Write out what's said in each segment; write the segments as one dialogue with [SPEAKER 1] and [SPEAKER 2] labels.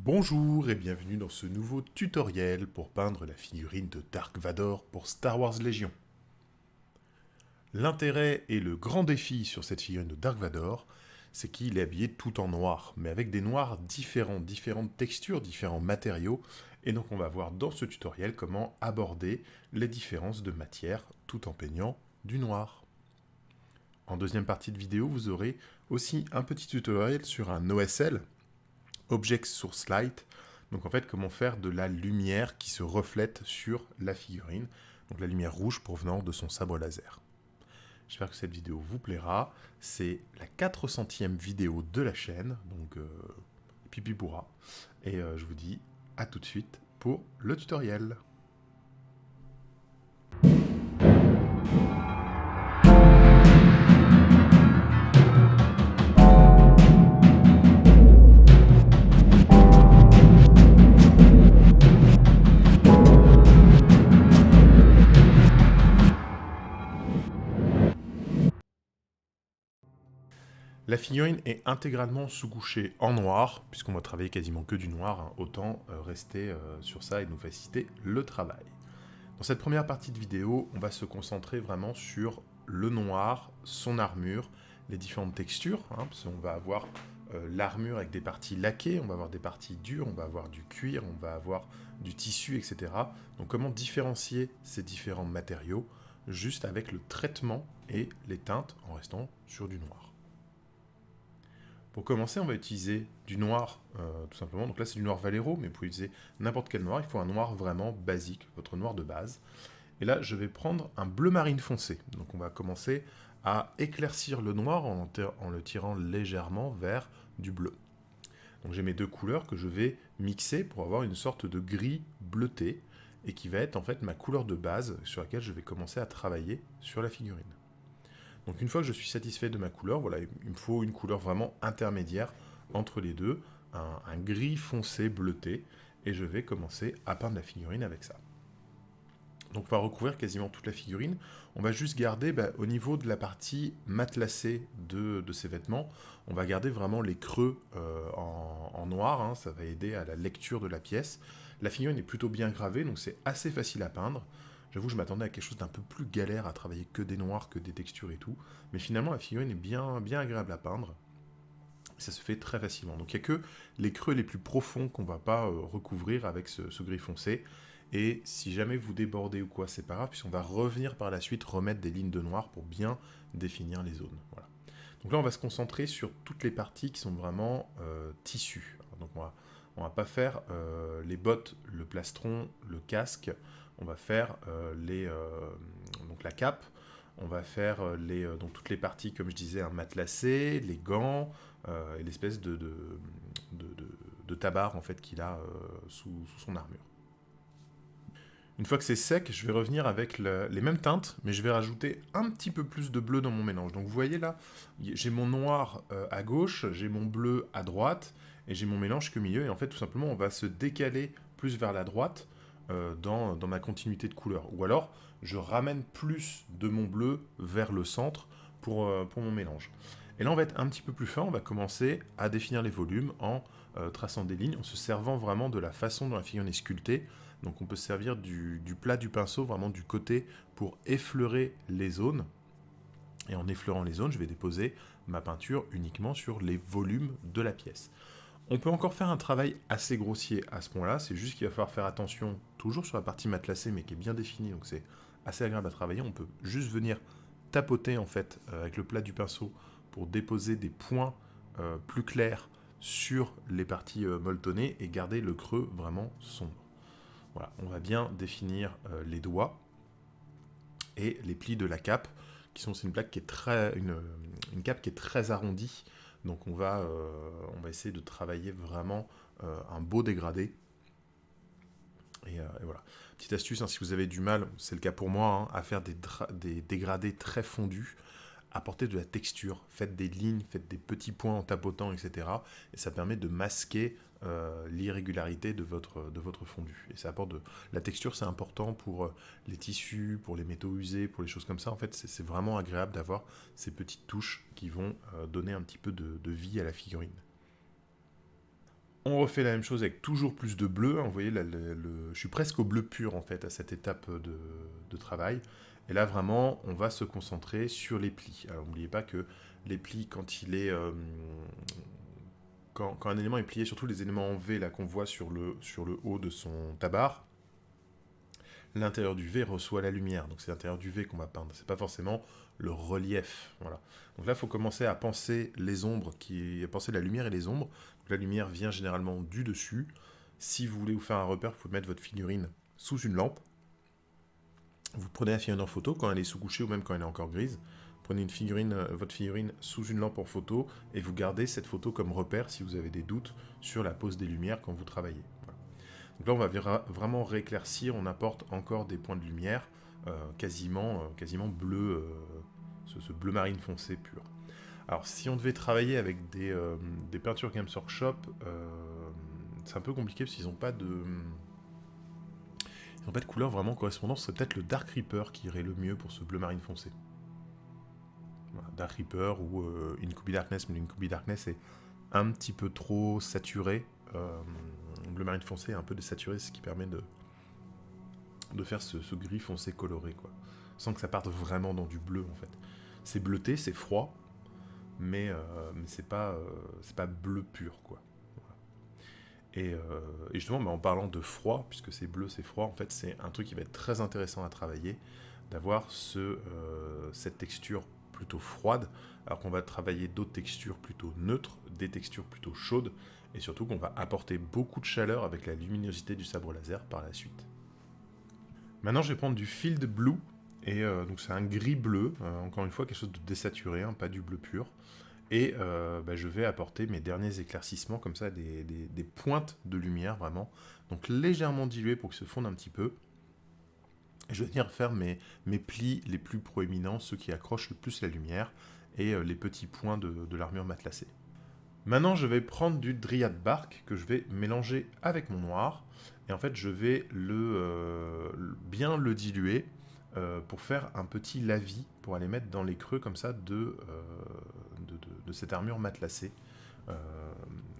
[SPEAKER 1] Bonjour et bienvenue dans ce nouveau tutoriel pour peindre la figurine de Dark Vador pour Star Wars Légion. L'intérêt et le grand défi sur cette figurine de Dark Vador, c'est qu'il est habillé tout en noir, mais avec des noirs différents, différentes textures, différents matériaux, et donc on va voir dans ce tutoriel comment aborder les différences de matière tout en peignant du noir. En deuxième partie de vidéo, vous aurez aussi un petit tutoriel sur un OSL, Object Source Light. Donc en fait, comment faire de la lumière qui se reflète sur la figurine. Donc la lumière rouge provenant de son sabre laser. J'espère que cette vidéo vous plaira. C'est la 400e vidéo de la chaîne. Donc pipi bourra. Et je vous dis à tout de suite pour le tutoriel. La figurine est intégralement sous-couchée en noir, puisqu'on va travailler quasiment que du noir, hein. Autant rester sur ça et nous faciliter le travail. Dans cette première partie de vidéo, on va se concentrer vraiment sur le noir, son armure, les différentes textures, hein, parce qu'on va avoir l'armure avec des parties laquées, on va avoir des parties dures, on va avoir du cuir, on va avoir du tissu, etc. Donc comment différencier ces différents matériaux juste avec le traitement et les teintes en restant sur du noir. Pour commencer, on va utiliser du noir, tout simplement. Donc là, c'est du noir Valero, mais vous pouvez utiliser n'importe quel noir. Il faut un noir vraiment basique, votre noir de base. Et là, je vais prendre un bleu marine foncé. Donc on va commencer à éclaircir le noir en le tirant légèrement vers du bleu. Donc j'ai mes deux couleurs que je vais mixer pour avoir une sorte de gris bleuté, et qui va être en fait ma couleur de base sur laquelle je vais commencer à travailler sur la figurine. Donc une fois que je suis satisfait de ma couleur, voilà, il me faut une couleur vraiment intermédiaire entre les deux, un gris foncé bleuté, et je vais commencer à peindre la figurine avec ça. Donc on va recouvrir quasiment toute la figurine, on va juste garder au niveau de la partie matelassée de ces vêtements, on va garder vraiment les creux en noir, hein, ça va aider à la lecture de la pièce. La figurine est plutôt bien gravée, donc c'est assez facile à peindre. J'avoue, je m'attendais à quelque chose d'un peu plus galère, à travailler que des noirs, que des textures et tout. Mais finalement, la figurine est bien, bien agréable à peindre. Ça se fait très facilement. Donc il n'y a que les creux les plus profonds qu'on ne va pas recouvrir avec ce gris foncé. Et si jamais vous débordez ou quoi, c'est pas grave, puisqu'on va revenir par la suite remettre des lignes de noir pour bien définir les zones. Voilà. Donc là, on va se concentrer sur toutes les parties qui sont vraiment tissues. Donc on va pas faire les bottes, le plastron, le casque. On va faire donc la cape. On va faire donc toutes les parties, comme je disais, un matelassé, les gants et l'espèce de tabard en fait qu'il a sous son armure. Une fois que c'est sec, je vais revenir avec les mêmes teintes, mais je vais rajouter un petit peu plus de bleu dans mon mélange. Donc vous voyez là, j'ai mon noir à gauche, j'ai mon bleu à droite, et j'ai mon mélange qu'au milieu. Et en fait, tout simplement, on va se décaler plus vers la droite dans ma continuité de couleur. Ou alors, je ramène plus de mon bleu vers le centre pour mon mélange. Et là, on va être un petit peu plus fin, on va commencer à définir les volumes en traçant des lignes, en se servant vraiment de la façon dont la figurine est sculptée. Donc on peut se servir du plat du pinceau, vraiment du côté, pour effleurer les zones. Et en effleurant les zones, je vais déposer ma peinture uniquement sur les volumes de la pièce. On peut encore faire un travail assez grossier à ce point-là, c'est juste qu'il va falloir faire attention, toujours sur la partie matelassée, mais qui est bien définie, donc c'est assez agréable à travailler. On peut juste venir tapoter en fait avec le plat du pinceau pour déposer des points plus clairs sur les parties molletonnées et garder le creux vraiment sombre. Voilà, on va bien définir les doigts et les plis de la cape, c'est une une cape qui est très arrondie. Donc on va essayer de travailler vraiment un beau dégradé. Et voilà. Petite astuce, hein, si vous avez du mal, c'est le cas pour moi, hein, à faire des dégradés très fondus, apportez de la texture, faites des lignes, faites des petits points en tapotant, etc. Et ça permet de masquer l'irrégularité de votre fondu. Et ça apporte la texture, c'est important pour les tissus, pour les métaux usés, pour les choses comme ça. En fait, c'est vraiment agréable d'avoir ces petites touches qui vont donner un petit peu de vie à la figurine. On refait la même chose avec toujours plus de bleu, hein. Vous voyez, là, je suis presque au bleu pur en fait à cette étape de travail. Et là vraiment, on va se concentrer sur les plis. Alors n'oubliez pas que les plis, quand il est, quand un élément est plié, surtout les éléments en V là qu'on voit sur le haut de son tabar, l'intérieur du V reçoit la lumière. Donc c'est l'intérieur du V qu'on va peindre. C'est pas forcément le relief. Voilà. Donc là, il faut commencer à penser les ombres, à penser la lumière et les ombres. Donc la lumière vient généralement du dessus. Si vous voulez vous faire un repère, vous pouvez mettre votre figurine sous une lampe. Vous prenez la figurine en photo quand elle est sous-couchée ou même quand elle est encore grise. Prenez votre figurine sous une lampe en photo et vous gardez cette photo comme repère si vous avez des doutes sur la pose des lumières quand vous travaillez. Voilà. Donc là, on va vraiment rééclaircir, on apporte encore des points de lumière quasiment bleu, ce bleu marine foncé pur. Alors, si on devait travailler avec des peintures Games Workshop, c'est un peu compliqué parce qu'ils n'ont pas de couleur vraiment correspondante. C'est peut-être le Dark Reaper qui irait le mieux pour ce bleu marine foncé. Voilà, Dark Reaper ou Incubi Darkness, mais l'Incubi Darkness est un petit peu trop saturé. Le bleu marine foncé est un peu désaturé, ce qui permet de faire ce gris foncé coloré, quoi. Sans que ça parte vraiment dans du bleu, en fait. C'est bleuté, c'est froid, mais c'est pas bleu pur, quoi. Voilà. Et justement, en parlant de froid, puisque c'est bleu, c'est froid, en fait, c'est un truc qui va être très intéressant à travailler, d'avoir cette texture plutôt froide, alors qu'on va travailler d'autres textures plutôt neutres, des textures plutôt chaudes, et surtout qu'on va apporter beaucoup de chaleur avec la luminosité du sabre laser par la suite. Maintenant, je vais prendre du Field Blue, et donc c'est un gris-bleu, encore une fois quelque chose de désaturé, hein, pas du bleu pur. Et je vais apporter mes derniers éclaircissements, comme ça, des pointes de lumière, vraiment. Donc légèrement diluées pour qu'ils se fondent un petit peu. Et je vais venir faire mes plis les plus proéminents, ceux qui accrochent le plus la lumière, et les petits points de l'armure matelassée. Maintenant, je vais prendre du Dryad Bark que je vais mélanger avec mon noir. Et en fait, je vais bien le diluer pour faire un petit lavis, pour aller mettre dans les creux comme ça de cette armure matelassée.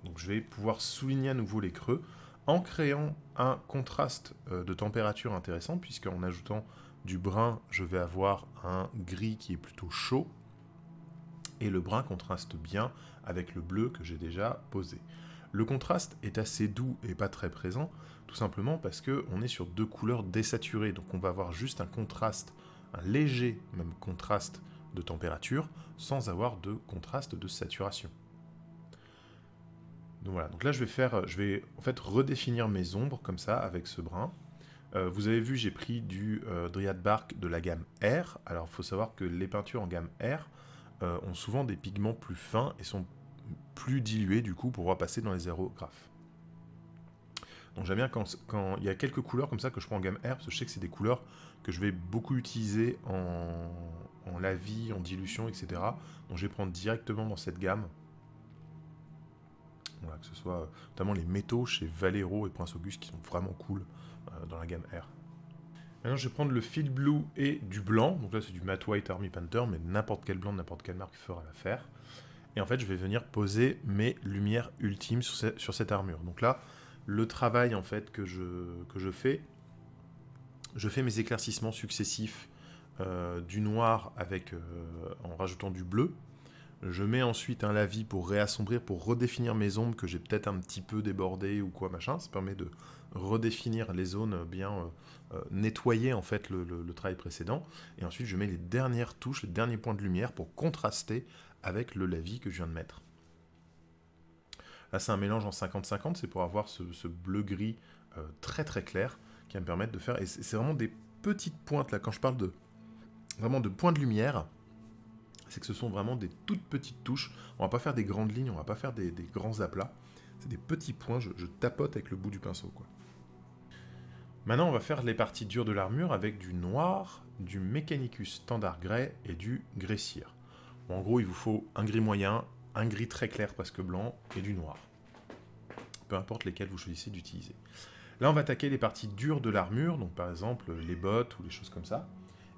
[SPEAKER 1] Donc je vais pouvoir souligner à nouveau les creux en créant un contraste de température intéressant, puisqu'en ajoutant du brun, je vais avoir un gris qui est plutôt chaud, et le brun contraste bien avec le bleu que j'ai déjà posé. Le contraste est assez doux et pas très présent, tout simplement parce qu'on est sur deux couleurs désaturées, donc on va avoir juste un contraste, un léger même contraste de température, sans avoir de contraste de saturation. Donc voilà, donc là je vais en fait redéfinir mes ombres comme ça avec ce brun. Vous avez vu, j'ai pris du Dryad Bark de la gamme R. Alors il faut savoir que les peintures en gamme R ont souvent des pigments plus fins et sont plus dilués du coup pour pouvoir passer dans les aérographes. Donc j'aime bien quand il y a quelques couleurs comme ça que je prends en gamme R, parce que je sais que c'est des couleurs que je vais beaucoup utiliser en lavis, en dilution, etc. Donc je vais prendre directement dans cette gamme. Voilà, que ce soit notamment les métaux chez Valero et Prince Auguste qui sont vraiment cool dans la gamme R. Maintenant, je vais prendre le Field Blue et du blanc. Donc là, c'est du Matte White Army Painter, mais n'importe quel blanc, n'importe quelle marque fera l'affaire. Et en fait, je vais venir poser mes lumières ultimes sur cette armure. Donc là, le travail en fait que je fais mes éclaircissements successifs du noir en rajoutant du bleu. Je mets ensuite un lavis pour réassombrir, pour redéfinir mes ombres que j'ai peut-être un petit peu débordées ou quoi machin. Ça permet de redéfinir les zones bien nettoyer en fait le travail précédent. Et ensuite je mets les dernières touches, les derniers points de lumière pour contraster avec le lavis que je viens de mettre. Là c'est un mélange en 50-50, c'est pour avoir ce bleu-gris très très clair qui va me permettre de faire... Et c'est vraiment des petites pointes là, quand je parle vraiment de points de lumière, c'est que ce sont vraiment des toutes petites touches. On va pas faire des grandes lignes, on va pas faire des grands aplats. C'est des petits points, je tapote avec le bout du pinceau, quoi. Maintenant, on va faire les parties dures de l'armure avec du noir, du Mechanicus Standard Grey et du Grey Cire. Bon, en gros, il vous faut un gris moyen, un gris très clair, presque blanc, et du noir. Peu importe lesquels vous choisissez d'utiliser. Là, on va attaquer les parties dures de l'armure, donc par exemple les bottes ou les choses comme ça.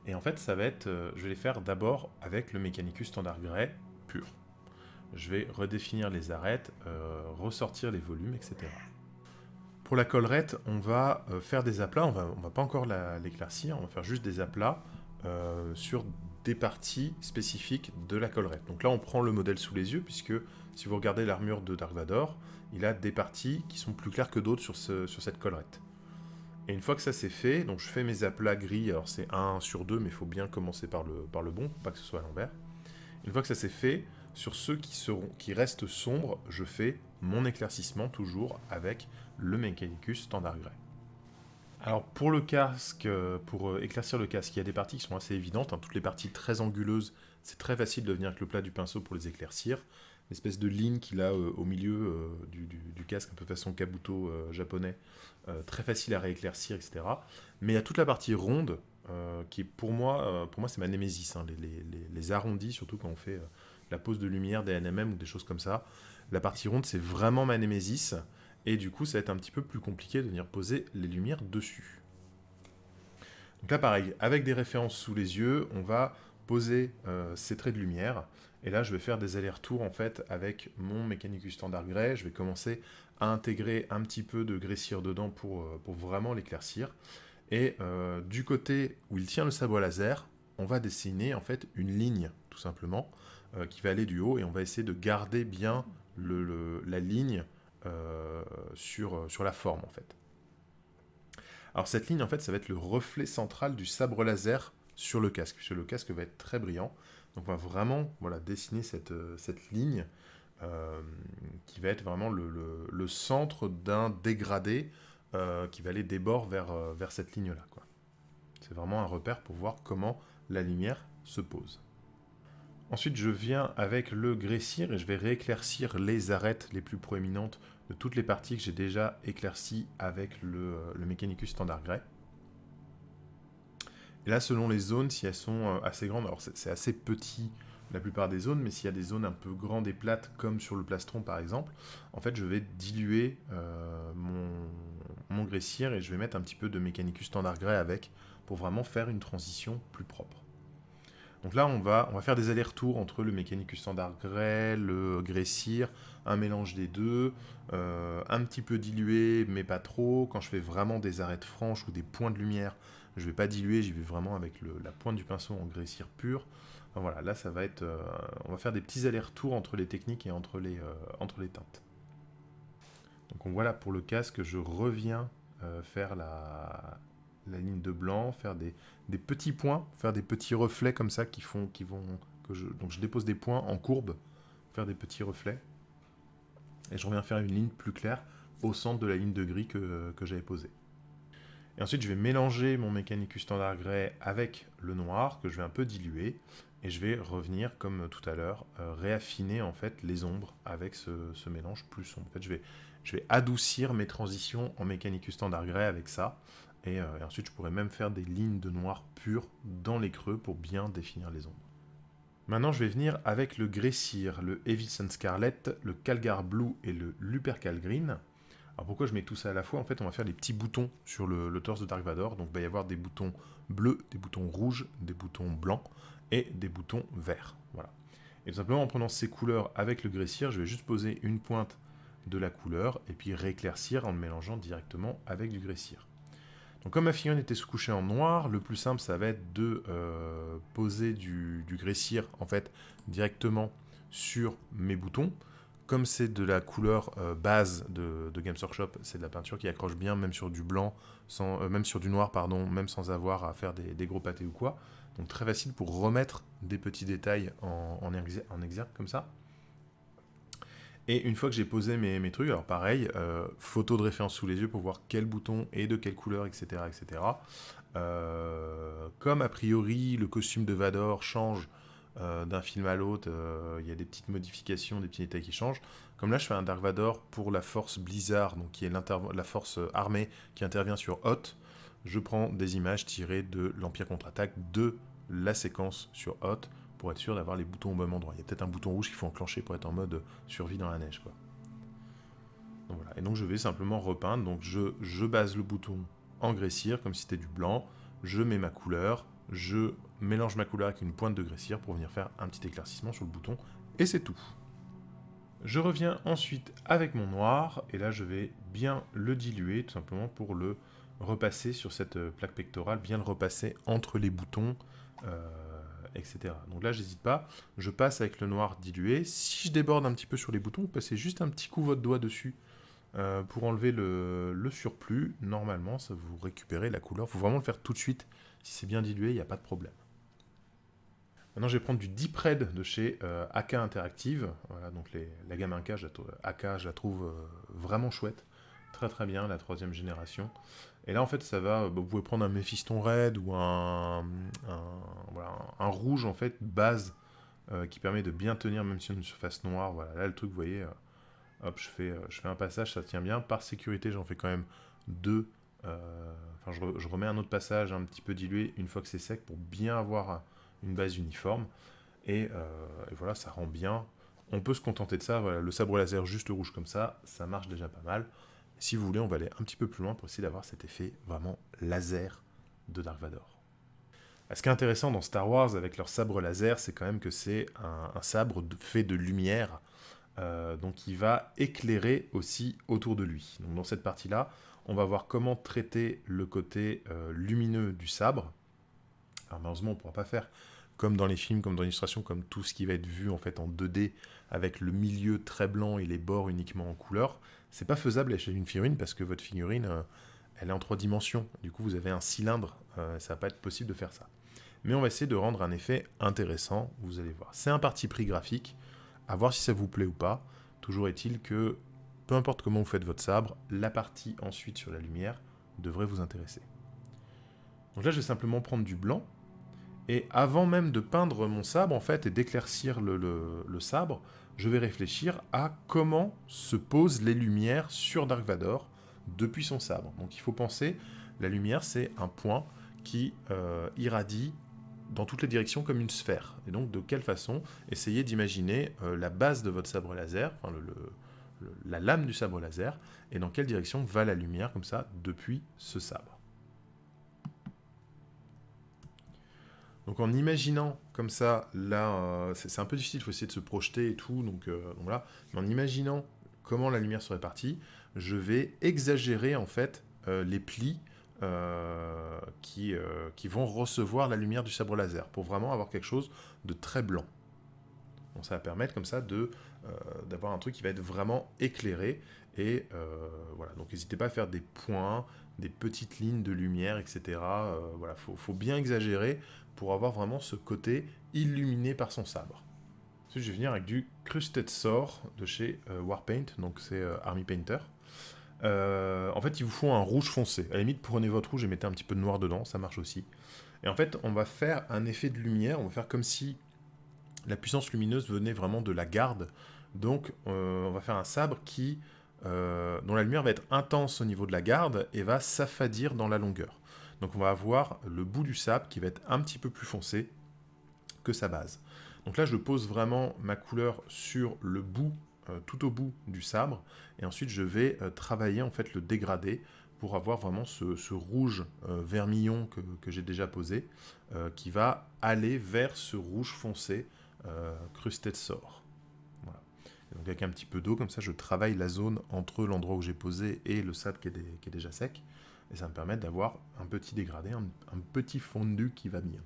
[SPEAKER 1] Et en fait, ça va être, je vais les faire d'abord avec le Mechanicus Standard Grey pur. je vais redéfinir les arêtes, ressortir les volumes, etc. Pour la collerette, on va faire des aplats, on va pas encore l'éclaircir, on va faire juste des aplats sur des parties spécifiques de la collerette. Donc là, on prend le modèle sous les yeux, puisque si vous regardez l'armure de Dark Vador, il a des parties qui sont plus claires que d'autres sur cette collerette. Et une fois que ça c'est fait, donc je fais mes aplats gris, alors c'est 1 sur 2, mais il faut bien commencer par le bon, pour pas que ce soit à l'envers. Une fois que ça c'est fait, sur ceux qui restent sombres, je fais mon éclaircissement toujours avec le Mechanicus Standard Grey. Alors pour le casque, pour éclaircir le casque, il y a des parties qui sont assez évidentes, hein. Toutes les parties très anguleuses, c'est très facile de venir avec le plat du pinceau pour les éclaircir. L'espèce de ligne qu'il a au milieu du casque, un peu façon kabuto japonais, très facile à rééclaircir, etc. Mais il y a toute la partie ronde, qui est pour moi c'est ma némésis, hein, les arrondis, surtout quand on fait la pose de lumière des NMM ou des choses comme ça. La partie ronde, c'est vraiment ma némésis, et du coup, ça va être un petit peu plus compliqué de venir poser les lumières dessus. Donc là, pareil, avec des références sous les yeux, on va poser ces traits de lumière, et là, je vais faire des allers-retours, en fait, avec mon Mechanicus Standard Grey. Je vais commencer à intégrer un petit peu de Gressir dedans pour vraiment l'éclaircir. Et du côté où il tient le sabre laser, on va dessiner, en fait, une ligne, tout simplement, qui va aller du haut, et on va essayer de garder bien la ligne sur la forme, en fait. Alors cette ligne, en fait, ça va être le reflet central du sabre laser sur le casque, puisque le casque va être très brillant. Donc on va vraiment dessiner cette ligne qui va être vraiment le centre d'un dégradé qui va aller des bords vers cette ligne-là, quoi. C'est vraiment un repère pour voir comment la lumière se pose. Ensuite, je viens avec le Gressir et je vais rééclaircir les arêtes les plus proéminentes de toutes les parties que j'ai déjà éclaircies avec le Mechanicus Standard Grey. Et là, selon les zones, si elles sont assez grandes, alors c'est assez petit la plupart des zones, mais s'il y a des zones un peu grandes et plates, comme sur le plastron par exemple, en fait, je vais diluer mon Gressir et je vais mettre un petit peu de Mechanicus Standard Grey avec, pour vraiment faire une transition plus propre. Donc là, on va faire des allers-retours entre le Mechanicus Standard Grey, le Gressir, un mélange des deux, un petit peu dilué, mais pas trop. Quand je fais vraiment des arêtes franches ou des points de lumière, je ne vais pas diluer, j'y vais vraiment avec la pointe du pinceau en Gressir pur. Enfin, voilà, là, ça va être, on va faire des petits allers-retours entre les techniques et entre les teintes. Donc voilà, pour le casque, je reviens faire la ligne de blanc, faire des petits points, faire des petits reflets comme ça donc je dépose des points en courbe, faire des petits reflets, et je reviens faire une ligne plus claire au centre de la ligne de gris que j'avais posée. Et ensuite, je vais mélanger mon Mechanicus Standard Grey avec le noir, que je vais un peu diluer, et je vais revenir, comme tout à l'heure, réaffiner en fait les ombres avec ce mélange plus sombre. En fait, je vais adoucir mes transitions en Mechanicus Standard Grey avec ça, et ensuite je pourrais même faire des lignes de noir pur dans les creux pour bien définir les ombres. Maintenant, je vais venir avec le Gressir, le Heavy Sun Scarlet, le Calgar Blue et le Lupercal Green. Alors pourquoi je mets tout ça à la fois? En fait, on va faire des petits boutons sur le torse de Dark Vador. Donc il va y avoir des boutons bleus, des boutons rouges, des boutons blancs et des boutons verts. Voilà. Et tout simplement, en prenant ces couleurs avec le Gressir, je vais juste poser une pointe de la couleur et puis rééclaircir en le mélangeant directement avec du Gressir. Donc comme ma figurine était sous-couchée en noir, le plus simple, ça va être de poser du Gressir en fait directement sur mes boutons. Comme c'est de la couleur base de Games Workshop, c'est de la peinture qui accroche bien, même sur du blanc, même sur du noir, pardon, même sans avoir à faire des gros pâtés ou quoi. Donc très facile pour remettre des petits détails en exergue comme ça. Et une fois que j'ai posé mes trucs, alors pareil, photo de référence sous les yeux pour voir quel bouton est de quelle couleur, etc. etc. Comme a priori le costume de Vador change d'un film à l'autre, il y a des petites modifications, des petits détails qui changent. Comme là, je fais un Dark Vador pour la force Blizzard, donc qui est la force armée qui intervient sur Hoth. Je prends des images tirées de l'Empire contre-attaque de la séquence sur Hoth pour être sûr d'avoir les boutons au même endroit. Il y a peut-être un bouton rouge qu'il faut enclencher pour être en mode survie dans la neige, quoi. Donc voilà. Et donc je vais simplement repeindre. Donc je base le bouton en Gressir comme si c'était du blanc. Je mets ma couleur. mélange ma couleur avec une pointe de Gressir pour venir faire un petit éclaircissement sur le bouton, et c'est tout. Je reviens ensuite avec mon noir, et là je vais bien le diluer, tout simplement pour le repasser sur cette plaque pectorale, bien le repasser entre les boutons, etc. Donc là, j'hésite pas, je passe avec le noir dilué. Si je déborde un petit peu sur les boutons, vous passez juste un petit coup votre doigt dessus pour enlever le surplus. Normalement, ça vous récupérez la couleur. Il faut vraiment le faire tout de suite. Si c'est bien dilué, il n'y a pas de problème. Maintenant, je vais prendre du Deep Red de chez AK Interactive. Voilà, donc la gamme AK, je la trouve vraiment chouette. Très très bien, la 3e génération. Et là, en fait, ça va. Vous pouvez prendre un Mephiston Red ou voilà, un rouge, en fait, base, qui permet de bien tenir, même sur une surface noire. Voilà, là, le truc, vous voyez, hop, je fais un passage, ça tient bien. Par sécurité, j'en fais quand même 2. Enfin, je remets un autre passage un petit peu dilué une fois que c'est sec pour bien avoir une base uniforme. Et voilà, ça rend bien. On peut se contenter de ça. Voilà, le sabre laser juste rouge comme ça marche déjà pas mal. Si vous voulez, on va aller un petit peu plus loin pour essayer d'avoir cet effet vraiment laser de Dark Vador. Ce qui est intéressant dans Star Wars avec leur sabre laser, c'est quand même que c'est un sabre fait de lumière, donc il va éclairer aussi autour de lui. Donc dans cette partie-là, on va voir comment traiter le côté lumineux du sabre. Alors malheureusement, on ne pourra pas faire comme dans les films, comme dans l'illustration, comme tout ce qui va être vu en fait en 2D avec le milieu très blanc et les bords uniquement en couleur. C'est pas faisable à l'échelle d'une figurine parce que votre figurine, elle est en 3 dimensions. Du coup, vous avez un cylindre, ça va pas être possible de faire ça. Mais on va essayer de rendre un effet intéressant, vous allez voir. C'est un parti pris graphique, à voir si ça vous plaît ou pas. Toujours est-il que, peu importe comment vous faites votre sabre, la partie ensuite sur la lumière devrait vous intéresser. Donc là, je vais simplement prendre du blanc. Et avant même de peindre mon sabre, en fait, et d'éclaircir le sabre, je vais réfléchir à comment se posent les lumières sur Dark Vador depuis son sabre. Donc il faut penser, la lumière, c'est un point qui irradie dans toutes les directions comme une sphère. Et donc de quelle façon essayez d'imaginer la base de votre sabre laser, enfin la lame du sabre laser, et dans quelle direction va la lumière comme ça depuis ce sabre. Donc en imaginant comme ça, là, c'est un peu difficile, il faut essayer de se projeter et tout, donc voilà. Mais en imaginant comment la lumière serait partie, je vais exagérer en fait les plis qui vont recevoir la lumière du sabre laser, pour vraiment avoir quelque chose de très blanc. Donc ça va permettre comme ça d'avoir un truc qui va être vraiment éclairé, et voilà. Donc n'hésitez pas à faire des points, des petites lignes de lumière, etc. Voilà, faut bien exagérer pour avoir vraiment ce côté illuminé par son sabre. Ensuite, je vais venir avec du Crusted Sword de chez Warpaint, donc c'est Army Painter. En fait, il vous faut un rouge foncé. À la limite, prenez votre rouge et mettez un petit peu de noir dedans, ça marche aussi. Et en fait, on va faire un effet de lumière, on va faire comme si la puissance lumineuse venait vraiment de la garde. Donc, on va faire un sabre dont la lumière va être intense au niveau de la garde et va s'affadir dans la longueur. Donc on va avoir le bout du sabre qui va être un petit peu plus foncé que sa base. Donc là, je pose vraiment ma couleur sur le bout, tout au bout du sabre, et ensuite je vais travailler en fait le dégradé pour avoir vraiment ce rouge vermillon que j'ai déjà posé, qui va aller vers ce rouge foncé Crusted Sword. Voilà. Et donc avec un petit peu d'eau, comme ça je travaille la zone entre l'endroit où j'ai posé et le sabre qui est déjà sec. Et ça me permet d'avoir un petit dégradé, un petit fondu qui va bien.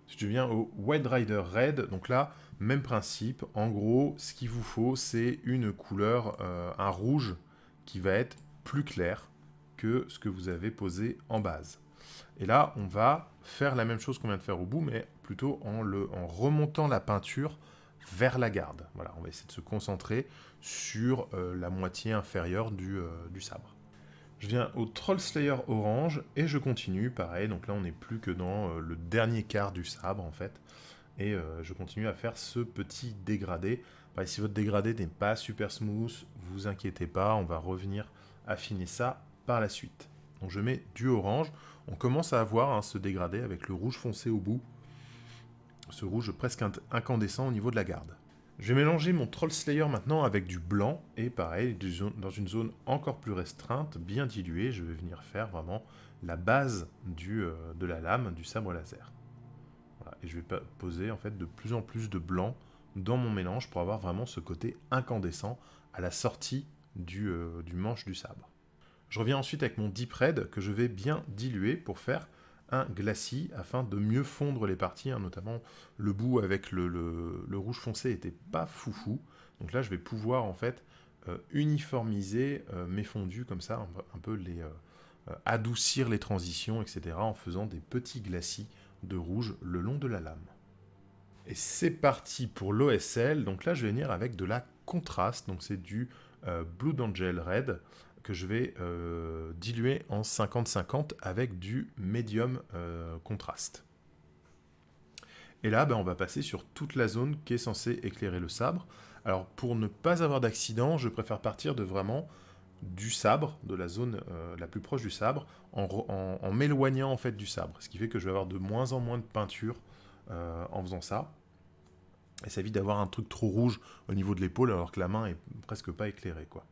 [SPEAKER 1] Si je viens au Wild Rider Red, donc là, même principe. En gros, ce qu'il vous faut, c'est une couleur, un rouge qui va être plus clair que ce que vous avez posé en base. Et là, on va faire la même chose qu'on vient de faire au bout, mais plutôt en remontant la peinture vers la garde. Voilà, on va essayer de se concentrer sur la moitié inférieure du sabre. Je viens au Troll Slayer orange et je continue, pareil, donc là on n'est plus que dans le dernier quart du sabre en fait, et je continue à faire ce petit dégradé. Pareil, si votre dégradé n'est pas super smooth, vous inquiétez pas, on va revenir affiner ça par la suite. Donc je mets du orange, on commence à avoir ce dégradé avec le rouge foncé au bout, ce rouge presque incandescent au niveau de la garde. Je vais mélanger mon Troll Slayer maintenant avec du blanc, et pareil, dans une zone encore plus restreinte, bien diluée, je vais venir faire vraiment la base de la lame du sabre laser. Voilà, et je vais poser en fait de plus en plus de blanc dans mon mélange pour avoir vraiment ce côté incandescent à la sortie du manche du sabre. Je reviens ensuite avec mon Deep Red que je vais bien diluer pour faire un glacis afin de mieux fondre les parties, hein, notamment le bout avec le rouge foncé n'était pas foufou. Donc là, je vais pouvoir en fait uniformiser mes fondus comme ça, un peu les adoucir les transitions, etc. en faisant des petits glacis de rouge le long de la lame. Et c'est parti pour l'OSL. Donc là, je vais venir avec de la contraste. Donc c'est du Blue Angel Red que je vais diluer en 50-50 avec du médium contraste. Et là, on va passer sur toute la zone qui est censée éclairer le sabre. Alors pour ne pas avoir d'accident, je préfère partir de vraiment du sabre, de la zone la plus proche du sabre, en m'éloignant en fait du sabre. Ce qui fait que je vais avoir de moins en moins de peinture en faisant ça. Et ça évite d'avoir un truc trop rouge au niveau de l'épaule alors que la main est presque pas éclairée, quoi.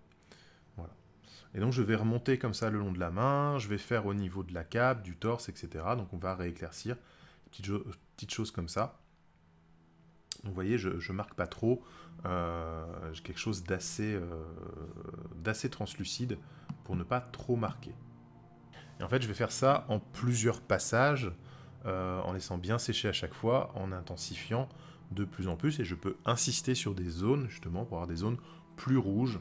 [SPEAKER 1] Voilà. Et donc je vais remonter comme ça le long de la main, je vais faire au niveau de la cape, du torse, etc. Donc on va rééclaircir, petites choses comme ça. Donc vous voyez, je marque pas trop, j'ai quelque chose d'assez translucide pour ne pas trop marquer. Et en fait, je vais faire ça en plusieurs passages, en laissant bien sécher à chaque fois, en intensifiant de plus en plus, et je peux insister sur des zones, justement, pour avoir des zones plus rouges,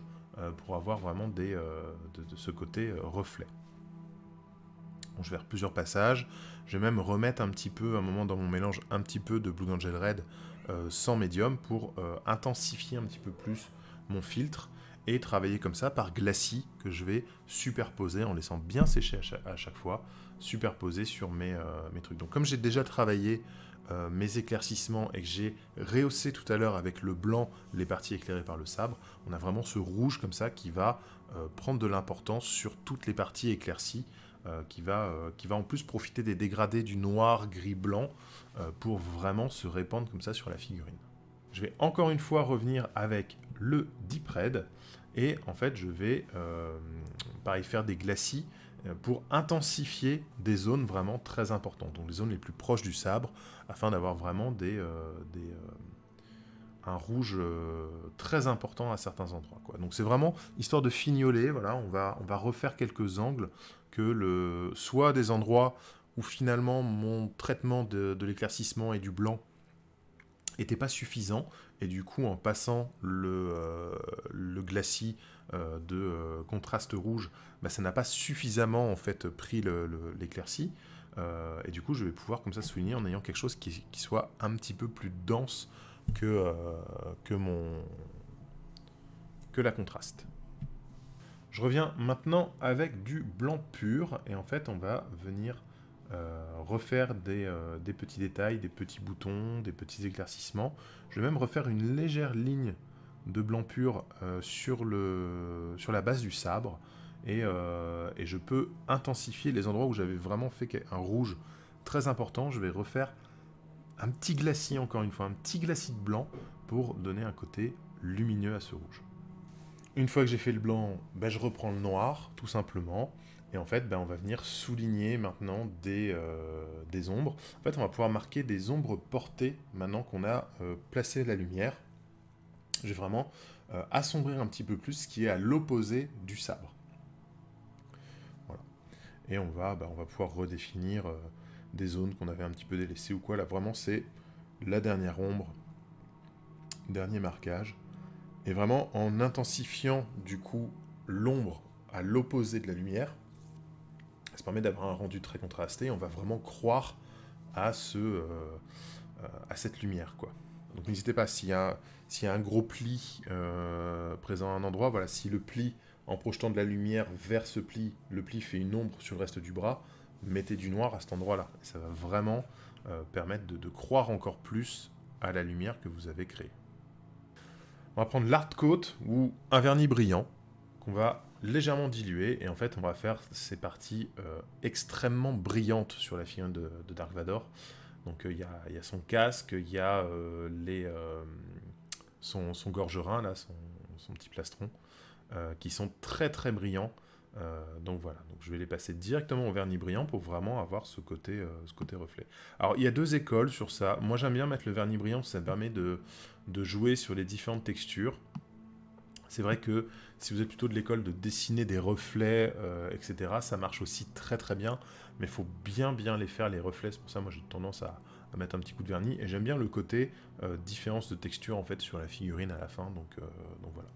[SPEAKER 1] pour avoir vraiment de ce côté reflet. Donc, je vais faire plusieurs passages, je vais même remettre un petit peu, à un moment dans mon mélange, un petit peu de Blue Angel Red sans médium, pour intensifier un petit peu plus mon filtre, et travailler comme ça par glacis que je vais superposer en laissant bien sécher à chaque fois, superposer sur mes trucs. Donc comme j'ai déjà travaillé mes éclaircissements et que j'ai rehaussé tout à l'heure avec le blanc les parties éclairées par le sabre, on a vraiment ce rouge comme ça qui va prendre de l'importance sur toutes les parties éclaircies, qui va en plus profiter des dégradés du noir, gris, blanc pour vraiment se répandre comme ça sur la figurine. Je vais encore une fois revenir avec le Deep Red et en fait je vais pareil faire des glacis pour intensifier des zones vraiment très importantes, donc les zones les plus proches du sabre, afin d'avoir vraiment un rouge très important à certains endroits, quoi. Donc c'est vraiment histoire de fignoler, voilà, on va refaire quelques angles, soit des endroits où finalement mon traitement de l'éclaircissement et du blanc n'était pas suffisant, et du coup en passant le glacis de contraste rouge, ça n'a pas suffisamment en fait pris l'éclaircie, et du coup je vais pouvoir comme ça souligner en ayant quelque chose qui soit un petit peu plus dense que la contraste. Je reviens maintenant avec du blanc pur, et en fait on va venir refaire des petits détails, des petits boutons, des petits éclaircissements. Je vais même refaire une légère ligne de blanc pur sur la base du sabre, et je peux intensifier les endroits où j'avais vraiment fait un rouge très important. Je vais refaire un petit glacis, encore une fois, un petit glacis de blanc pour donner un côté lumineux à ce rouge. Une fois que j'ai fait le blanc, je reprends le noir, tout simplement. Et en fait, on va venir souligner maintenant des ombres. En fait, on va pouvoir marquer des ombres portées maintenant qu'on a placé la lumière. Je vais vraiment assombrir un petit peu plus ce qui est à l'opposé du sabre. Voilà. Et on va pouvoir redéfinir des zones qu'on avait un petit peu délaissées ou quoi. Là, vraiment, c'est la dernière ombre, dernier marquage. Et vraiment, en intensifiant, du coup, l'ombre à l'opposé de la lumière, ça permet d'avoir un rendu très contrasté. On va vraiment croire à cette lumière, quoi. Donc n'hésitez pas, s'il y a un gros pli présent à un endroit, voilà, si le pli, en projetant de la lumière vers ce pli, le pli fait une ombre sur le reste du bras, mettez du noir à cet endroit-là. Ça va vraiment permettre de croire encore plus à la lumière que vous avez créée. On va prendre l'Art Coat ou un vernis brillant qu'on va légèrement diluer, et en fait on va faire ces parties extrêmement brillantes sur la figurine de Dark Vador. Donc il y a son casque, il y a son gorgerin, là, son petit plastron, qui sont très très brillants, Donc voilà, donc je vais les passer directement au vernis brillant pour vraiment avoir ce côté reflet. Alors il y a deux écoles sur ça. Moi j'aime bien mettre le vernis brillant, ça me permet de jouer sur les différentes textures. C'est vrai que si vous êtes plutôt de l'école de dessiner des reflets, etc., ça marche aussi très très bien, mais il faut bien les faire, les reflets. C'est pour ça moi j'ai tendance à mettre un petit coup de vernis, et j'aime bien le côté différence de texture en fait sur la figurine à la fin, donc voilà.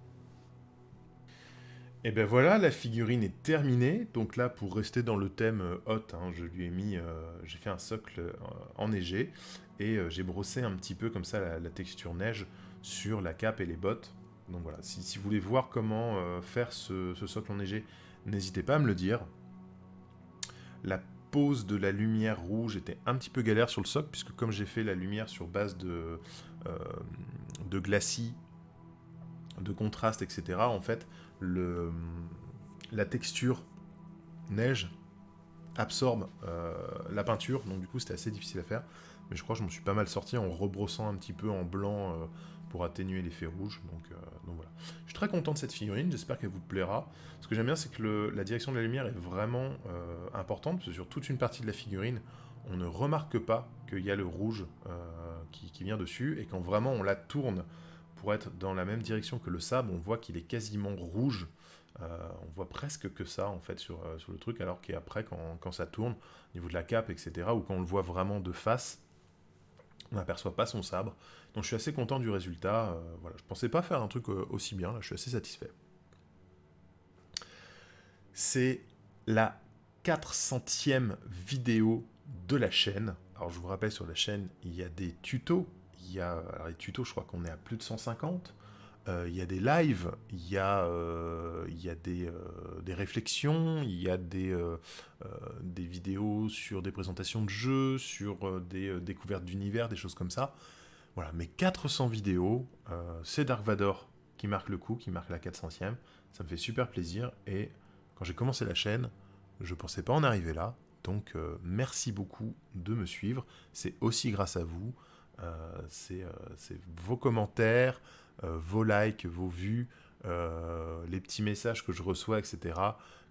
[SPEAKER 1] Et ben voilà, la figurine est terminée. Donc là, pour rester dans le thème hot, hein, je lui ai mis, j'ai fait un socle enneigé et j'ai brossé un petit peu comme ça la texture neige sur la cape et les bottes. Donc voilà, si vous voulez voir comment faire ce socle enneigé, n'hésitez pas à me le dire. La pose de la lumière rouge était un petit peu galère sur le socle, puisque comme j'ai fait la lumière sur base euh, de glacis, de contraste, etc., en fait, la texture neige absorbe la peinture, donc du coup c'était assez difficile à faire, mais je crois que je m'en suis pas mal sorti en rebrossant un petit peu en blanc pour atténuer l'effet rouge, donc voilà. Je suis très content de cette figurine, j'espère qu'elle vous plaira. Ce que j'aime bien, c'est que la direction de la lumière est vraiment importante, parce que sur toute une partie de la figurine, on ne remarque pas qu'il y a le rouge qui vient dessus, et quand vraiment on la tourne pour être dans la même direction que le sable, on voit qu'il est quasiment rouge. On voit presque que ça en fait sur le truc, alors qu'après quand ça tourne au niveau de la cape, etc., ou quand on le voit vraiment de face, on n'aperçoit pas son sabre. Donc je suis assez content du résultat. Voilà, je pensais pas faire un truc aussi bien, là je suis assez satisfait. C'est la 400e vidéo de la chaîne. Alors je vous rappelle, sur la chaîne, il y a des tutos. Alors les tutos, je crois qu'on est à plus de 150. Il y a des lives, il y a des réflexions, il y a des vidéos sur des présentations de jeux, sur des découvertes d'univers, des choses comme ça. Voilà, mais 400 vidéos, c'est Dark Vador qui marque le coup, qui marque la 400e. Ça me fait super plaisir, et quand j'ai commencé la chaîne, je pensais pas en arriver là. Donc merci beaucoup de me suivre. C'est aussi grâce à vous. C'est vos commentaires, vos likes, vos vues, les petits messages que je reçois, etc.,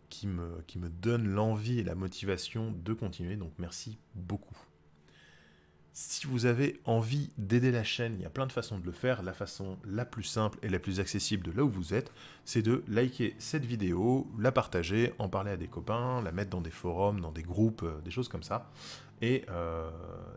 [SPEAKER 1] qui me donnent l'envie et la motivation de continuer. Donc merci beaucoup. Si vous avez envie d'aider la chaîne, il y a plein de façons de le faire. La façon la plus simple et la plus accessible de là où vous êtes, c'est de liker cette vidéo, la partager, en parler à des copains, la mettre dans des forums, dans des groupes, des choses comme ça. Et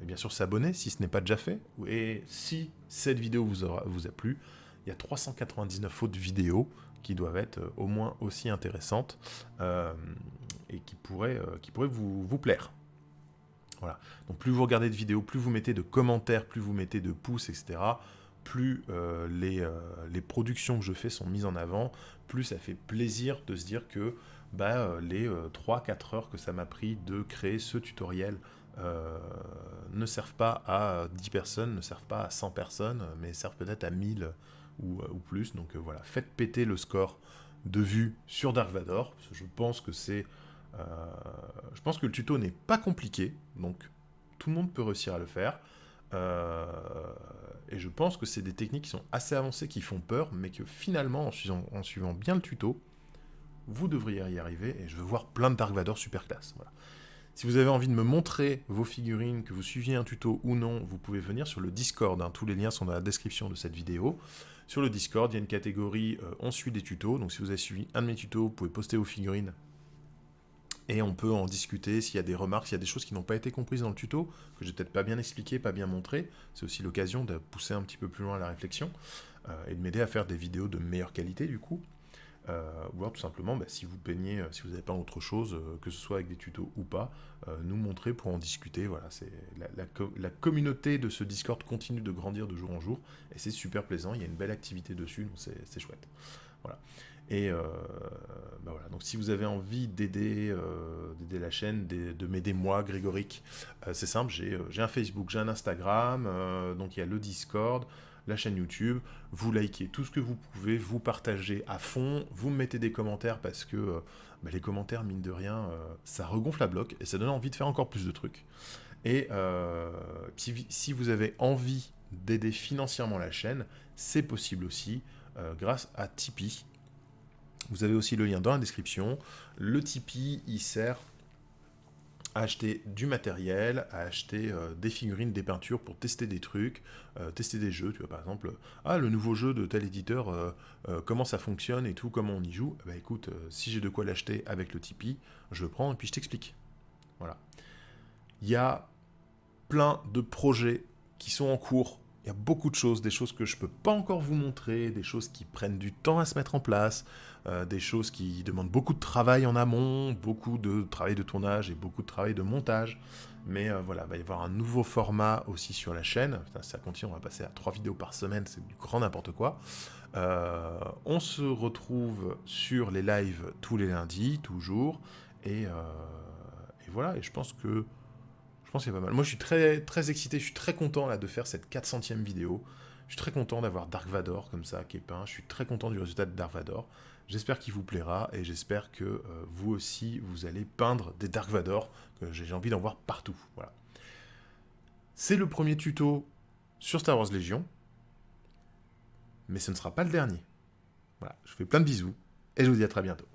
[SPEAKER 1] bien sûr s'abonner si ce n'est pas déjà fait. Et si cette vidéo vous a plu, il y a 399 autres vidéos qui doivent être au moins aussi intéressantes et qui pourraient vous plaire. Voilà. Donc plus vous regardez de vidéos, plus vous mettez de commentaires, plus vous mettez de pouces, etc., plus les productions que je fais sont mises en avant, plus ça fait plaisir de se dire que les 3-4 heures que ça m'a pris de créer ce tutoriel ne servent pas à 10 personnes, ne servent pas à 100 personnes, mais servent peut-être à 1000 ou plus. Donc voilà, faites péter le score de vues sur Dark Vador, parce que je pense que le tuto n'est pas compliqué, donc tout le monde peut réussir à le faire. Et je pense que c'est des techniques qui sont assez avancées, qui font peur, mais que finalement, en suivant bien le tuto, vous devriez y arriver, et je veux voir plein de Dark Vador super classe. Voilà. Si vous avez envie de me montrer vos figurines, que vous suiviez un tuto ou non, vous pouvez venir sur le Discord, hein. Tous les liens sont dans la description de cette vidéo. Sur le Discord, il y a une catégorie on suit des tutos, donc si vous avez suivi un de mes tutos, vous pouvez poster vos figurines et on peut en discuter s'il y a des remarques, s'il y a des choses qui n'ont pas été comprises dans le tuto, que j'ai peut-être pas bien expliqué, pas bien montré. C'est aussi l'occasion de pousser un petit peu plus loin la réflexion et de m'aider à faire des vidéos de meilleure qualité du coup. Ou alors tout simplement, si vous peignez, si vous n'avez pas autre chose, que ce soit avec des tutos ou pas, nous montrer pour en discuter. Voilà, la communauté de ce Discord continue de grandir de jour en jour, et c'est super plaisant, il y a une belle activité dessus, donc c'est chouette. Voilà. Et voilà. Donc si vous avez envie d'aider la chaîne, de m'aider moi, Grégoric, c'est simple, j'ai un Facebook, j'ai un Instagram, donc il y a le Discord, la chaîne YouTube, vous likez tout ce que vous pouvez, vous partagez à fond, vous me mettez des commentaires parce que les commentaires, mine de rien, ça regonfle la bloc et ça donne envie de faire encore plus de trucs. Et si vous avez envie d'aider financièrement la chaîne, c'est possible aussi grâce à Tipeee. Vous avez aussi le lien dans la description. Le Tipeee, il sert à acheter du matériel, à acheter des figurines, des peintures pour tester des trucs, tester des jeux. Tu vois, par exemple, le nouveau jeu de tel éditeur, comment ça fonctionne et tout, comment on y joue. Bah écoute, si j'ai de quoi l'acheter avec le Tipeee, je le prends et puis je t'explique. Voilà. Il y a plein de projets qui sont en cours. Il y a beaucoup de choses, des choses que je ne peux pas encore vous montrer, des choses qui prennent du temps à se mettre en place, des choses qui demandent beaucoup de travail en amont, beaucoup de travail de tournage et beaucoup de travail de montage. Mais voilà, il va y avoir un nouveau format aussi sur la chaîne. Ça continue, on va passer à 3 vidéos par semaine, c'est du grand n'importe quoi. On se retrouve sur les lives tous les lundis, toujours. Et voilà, et je pense qu'il y a pas mal. Moi, je suis très, très excité, je suis très content là, de faire cette 400e vidéo. Je suis très content d'avoir Dark Vador comme ça, qui est peint. Je suis très content du résultat de Dark Vador. J'espère qu'il vous plaira et j'espère que vous aussi, vous allez peindre des Dark Vador, que j'ai envie d'en voir partout. Voilà. C'est le premier tuto sur Star Wars Légion, mais ce ne sera pas le dernier. Voilà, je vous fais plein de bisous et je vous dis à très bientôt.